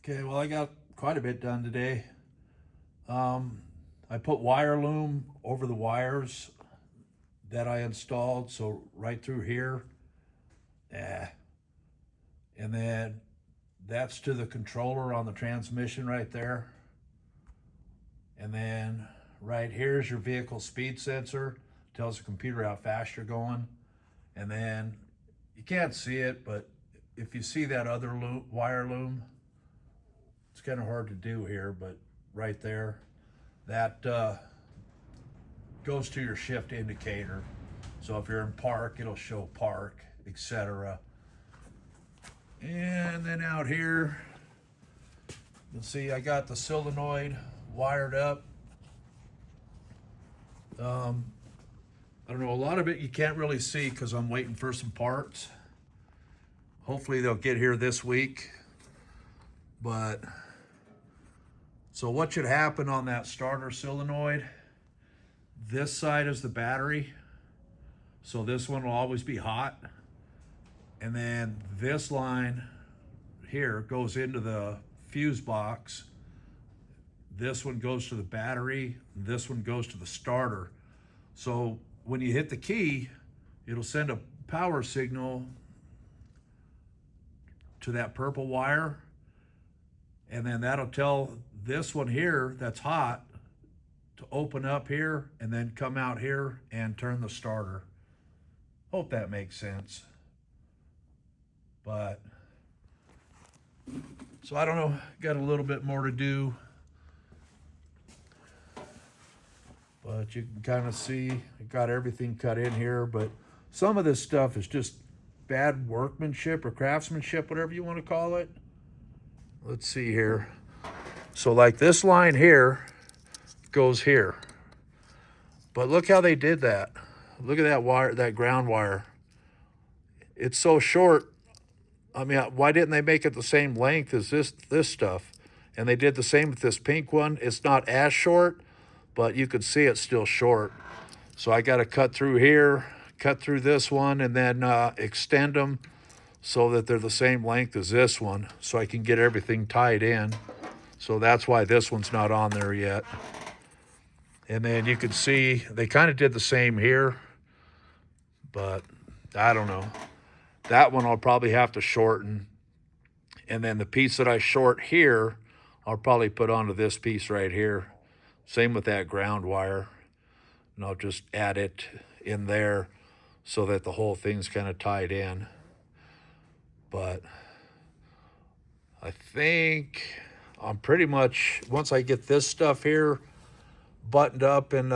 Okay, well, I got quite a bit done today. I put wire loom over the wires that I installed, so right through here. Yeah. And then that's to the controller on the transmission right there. And then right here is your vehicle speed sensor. Tells the computer how fast you're going. And then you can't see it, but if you see that other wire loom, it's kind of hard to do here, but right there, that goes to your shift indicator. So if you're in park, it'll show park, etc. And then out here, you'll see I got the solenoid wired up. I don't know, a lot of it you can't really see because I'm waiting for some parts. Hopefully they'll get here this week. But so what should happen on that starter solenoid? This side is the battery, so this one will always be hot. And then this line here goes into the fuse box. This one goes to the battery. This one goes to the starter. So when you hit the key, it'll send a power signal to that purple wire. And then that'll tell this one here that's hot to open up here and then come out here and turn the starter. Hope that makes sense. But, so I don't know, got a little bit more to do. But you can kind of see, I got everything cut in here, but some of this stuff is just bad workmanship or craftsmanship, whatever you want to call it. Let's see here. So like this line here goes here. But look how they did that. Look at that wire, that ground wire. It's so short. I mean, why didn't they make it the same length as this stuff? And they did the same with this pink one. It's not as short, but you can see it's still short. So I got to cut through here, cut through this one, and then extend them so that they're the same length as this one, so I can get everything tied in. So that's why this one's not on there yet. And then you can see they kind of did the same here, but I don't know. That one I'll probably have to shorten. And then the piece that I short here, I'll probably put onto this piece right here. Same with that ground wire. And I'll just add it in there so that the whole thing's kind of tied in. But I think I'm pretty much, once I get this stuff here buttoned up and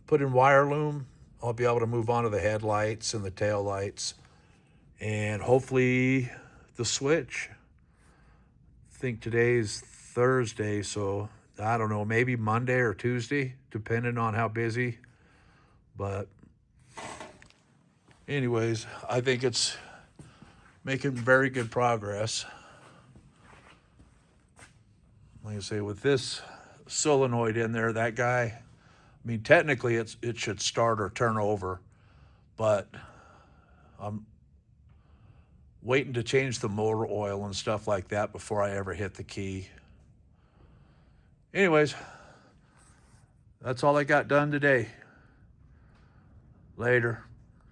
put in wire loom, I'll be able to move on to the headlights and the tail lights and hopefully the switch. I think today's Thursday, so I don't know, maybe Monday or Tuesday, depending on how busy. But anyways, I think it's making very good progress. Like I say, with this solenoid in there, that guy, I mean, technically it should start or turn over, but I'm waiting to change the motor oil and stuff like that before I ever hit the key. Anyways, that's all I got done today. Later.